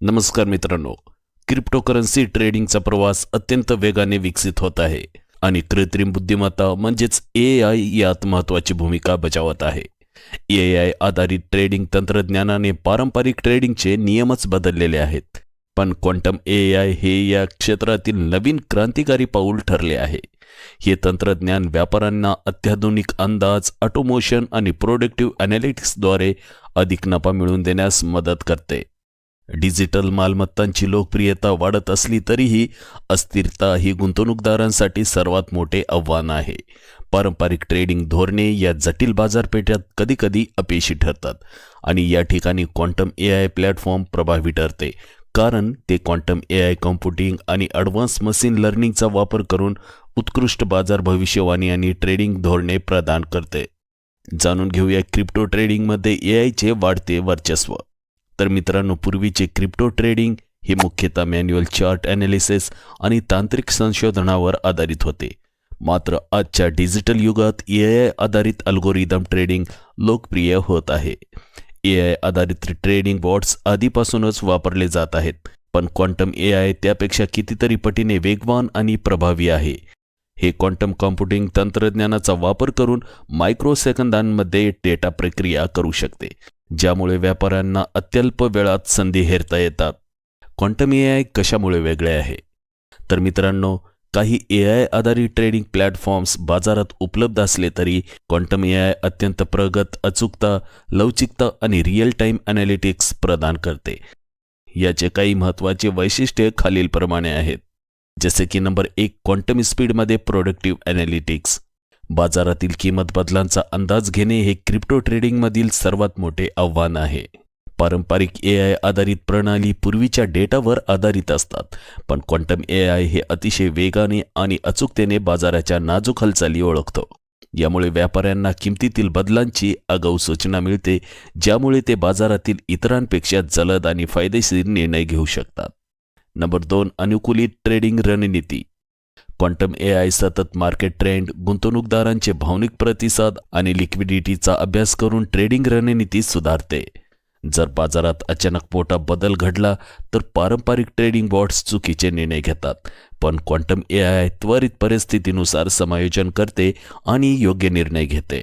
नमस्कार मित्रांनो, क्रिप्टोकरन्सी ट्रेडिंगचा प्रवास अत्यंत वेगाने विकसित होत आहे आणि कृत्रिम बुद्धिमत्ता म्हणजेच AI यात महत्त्वाची भूमिका बजावत आहे. AI आधारित ट्रेडिंग तंत्रज्ञानाने पारंपरिक ट्रेडिंगचे नियमच बदललेले आहेत. पण क्वांटम AI हे या क्षेत्रातील नवीन क्रांतिकारी पाऊल ठरले आहे. हे तंत्रज्ञान व्यापाऱ्यांना अत्याधुनिक अंदाज, ऑटोमेशन आणि प्रोडक्टिव्ह ॲनालिटिक्सद्वारे अधिक नफा मिळवून देण्यास मदत करते. डिजिटल मालमत्तांची लोकप्रियता वाढत असली तरीही अस्थिरता ही गुंतवणूकदारांसाठी सर्वात मोठे आव्हान आहे. पारंपरिक ट्रेडिंग धोरणे या जटिल बाजारपेठेत कधीकधी अपयशी ठरतात आणि या ठिकाणी क्वांटम AI प्लॅटफॉर्म प्रभावी ठरते, कारण ते क्वांटम AI कॉम्प्युटिंग आणि ॲडव्हान्स मशीन लर्निंगचा वापर करून उत्कृष्ट बाजार भविष्यवाणी आणि ट्रेडिंग धोरणे प्रदान करते. जाणून घेऊया क्रिप्टो ट्रेडिंगमध्ये AIचे वाढते वर्चस्व. तर मित्रांनो, पूर्वीचे क्रिप्टो ट्रेडिंग हे मुख्यतः मॅन्युअल चार्ट ॲनालिसिस आणि तांत्रिक संशोधनावर आधारित होते. मात्र आजच्या डिजिटल युगात AI आधारित अल्गोरिदम ट्रेडिंग लोकप्रिय होत आहे. AI आधारित ट्रेडिंग बॉट्स आधीपासूनच वापरले जात आहेत, पण क्वांटम AI त्यापेक्षा कितीतरी पटीने वेगवान आणि प्रभावी आहे. हे क्वांटम कॉम्प्युटिंग तंत्रज्ञानाचा वापर करून मायक्रोसेकंदांमध्ये डेटा प्रक्रिया करू शकते, ज्यामुळे व्यापाऱ्यांना अत्यल्प वेळात संधी हेरता येतात. क्वांटम AI कशामुळे वेगळे आहे? तर मित्रांनो, काही AI आधारित ट्रेडिंग प्लॅटफॉर्म्स बाजारात उपलब्ध असले तरी क्वांटम AI अत्यंत प्रगत अचूकता, लवचिकता आणि रिअल टाइम ॲनालिटिक्स प्रदान करते. याचे काही महत्त्वाचे वैशिष्ट्ये खालीलप्रमाणे आहेत. जसे की नंबर 1, क्वांटम स्पीडमध्ये प्रोडक्टिव्ह ॲनालिटिक्स. बाजारातील किंमत बदलांचा अंदाज घेणे हे क्रिप्टो ट्रेडिंगमधील सर्वात मोठे आव्हान आहे. पारंपरिक AI आधारित प्रणाली पूर्वीच्या डेटावर आधारित असतात, पण क्वांटम AI हे अतिशय वेगाने आणि अचूकतेने बाजाराच्या नाजूक हालचाली ओळखतो. यामुळे व्यापाऱ्यांना किमतीतील बदलांची आगाऊ सूचना मिळते, ज्यामुळे ते बाजारातील इतरांपेक्षा जलद आणि फायदेशीर निर्णय घेऊ शकतात. नंबर 2, अनुकूलित ट्रेडिंग रणनीती. क्वांटम AI सतत मार्केट ट्रेंड, गुंतवणूकदारांचे भावनिक प्रतिसाद आणि लिक्विडिटीचा अभ्यास करून ट्रेडिंग रणनीती सुधारते. जर बाजारात अचानक मोठा बदल घडला तर पारंपरिक ट्रेडिंग बॉट्स चुकीचे निर्णय घेतात, पण क्वांटम AI त्वरित परिस्थितीनुसार समायोजन करते आणि योग्य निर्णय घेते.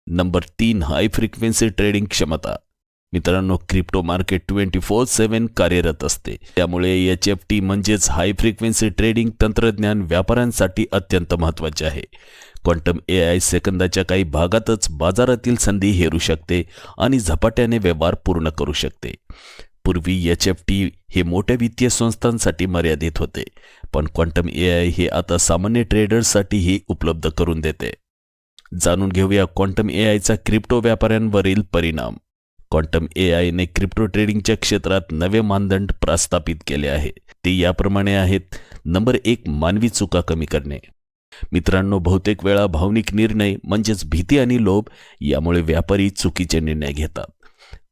नंबर 3, हाय फ्रिक्वेन्सी ट्रेडिंग क्षमता. मित्रांनो, क्रिप्टो मार्केट 24/7 कार्यरत असते, त्यामुळे HFT म्हणजेच हाय फ्रिक्वेन्सी ट्रेडिंग तंत्रज्ञान व्यापाऱ्यांसाठी अत्यंत महत्त्वाचे आहे. क्वांटम AI सेकंदाच्या काही भागातच बाजारातील संधी हेरू शकते आणि झपाट्याने व्यवहार पूर्ण करू शकते. पूर्वी HFT हे मोठ्या वित्तीय संस्थांसाठी मर्यादित होते, पण क्वांटम AI हे आता सामान्य ट्रेडर्ससाठीही उपलब्ध करून देते. जाणून घेऊया क्वांटम AIचा क्रिप्टो व्यापाऱ्यांवरील परिणाम. क्वांटम AI ने क्रिप्टो ट्रेडिंगच्या क्षेत्रात नवे मानदंड प्रस्थापित केले आहे. ते याप्रमाणे आहेत. नंबर 1, मानवी चुका कमी करणे. मित्रांनो, बहुतेक वेळा भावनिक निर्णय म्हणजेच भीती आणि लोभ यामुळे व्यापारी चुकीचे निर्णय घेतात.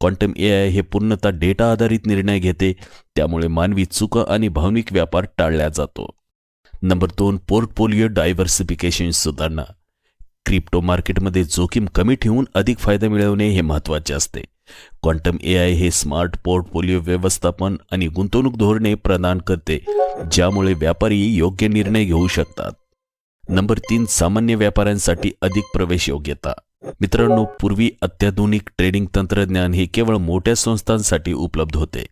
क्वांटम AI हे पूर्णतः डेटा आधारित निर्णय घेते, त्यामुळे मानवी चुका आणि भावनिक व्यापार टाळला जातो. नंबर 2, पोर्टफोलिओ डायव्हर्सिफिकेशन सुधारणा. क्रिप्टो मार्केटमध्ये जोखीम कमी ठेवून अधिक फायदा मिळवणे हे महत्त्वाचे असते. क्वांटम AI हे स्मार्ट पोर्टफोलिओ व्यवस्थापन आणि गुंतवणूक धोरणे प्रदान करते, ज्यामुळे व्यापारी योग्य निर्णय घेऊ शकतात. नंबर 3, सामान्य व्यापाऱ्यांसाठी अधिक प्रवेश योग्यता. मित्रांनो, पूर्वी अत्याधुनिक ट्रेडिंग तंत्रज्ञान हे केवळ मोठ्या संस्थांसाठी उपलब्ध होते,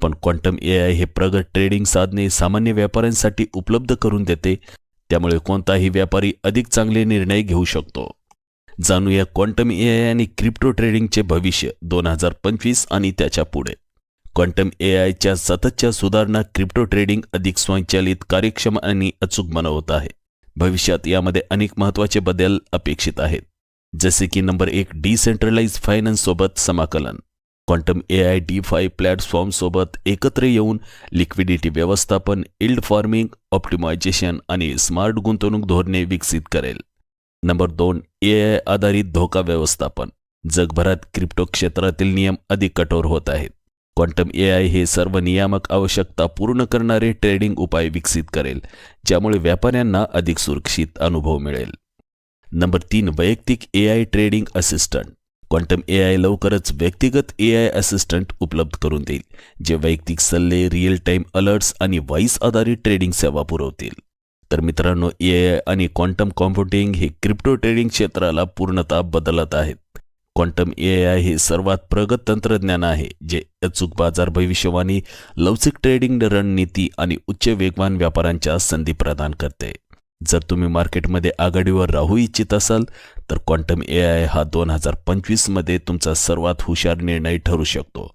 पण क्वांटम AI हे प्रगत ट्रेडिंग साधने सामान्य व्यापाऱ्यांसाठी उपलब्ध करून देते, त्यामुळे कोणताही व्यापारी अधिक चांगले निर्णय घेऊ शकतो. जाणूया क्वांटम AI आणि क्रिप्टो ट्रेडिंगचे भविष्य 2025 आणि त्याच्या पुढे. क्वांटम AIच्या सततच्या सुधारणा क्रिप्टो ट्रेडिंग अधिक स्वयंचलित, कार्यक्षम आणि अचूक बनवत आहे. भविष्यात यामध्ये अनेक महत्त्वाचे बदल अपेक्षित आहेत, जसे की नंबर 1, डिसेंट्रलाइज फायनान्स सोबत समाकलन. क्वांटम AI DeFi प्लॅटफॉर्म सोबत एकत्र येऊन लिक्विडिटी व्यवस्थापन, यील्ड फार्मिंग, ऑप्टिमायझेशन आणि स्मार्ट गुंतवणूक धोरणे विकसित करेल. नंबर 2, AI आधारित धोका व्यवस्थापन. जगभरात क्रिप्टो क्षेत्रातील नियम अधिक कठोर होत आहेत. क्वांटम AI हे सर्व नियामक आवश्यकता पूर्ण करणारे ट्रेडिंग उपाय विकसित करेल, ज्यामुळे व्यापाऱ्यांना अधिक सुरक्षित अनुभव मिळेल. नंबर 3, वैयक्तिक AI trading assistant. Quantum AI लवकरच व्यक्तिगत AI असिस्टंट उपलब्ध करून देईल, जे वैयक्तिक सल्ले, रिअल टाईम अलर्ट्स आणि व्हॉइस आधारित ट्रेडिंग सेवा पुरवतील. तर मित्रांनो, AI आणि क्वांटम कॉम्प्युटिंग हे क्रिप्टो ट्रेडिंग क्षेत्राला पूर्णतः बदलत आहेत. क्वांटम AI हे सर्वात प्रगत तंत्रज्ञान आहे, जे अचूक बाजार भविष्यवाणी, लवचिक ट्रेडिंग रणनीती आणि उच्च वेगवान व्यापारांच्या संधी प्रदान करते. जर तुम्ही मार्केटमध्ये आघाडीवर राहू इच्छित असाल, तर क्वांटम AI हा 2025 मध्ये तुमचा सर्वात हुशार निर्णय ठरू शकतो.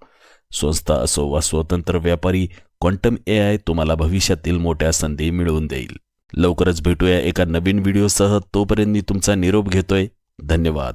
संस्था असो वा स्वतंत्र व्यापारी, क्वांटम AI तुम्हाला भविष्यातील मोठ्या संधी मिळवून देईल. लवकरच भेटूया एका नवीन व्हिडिओसह. तोपर्यंत मी तुमचा निरोप घेतोय. धन्यवाद.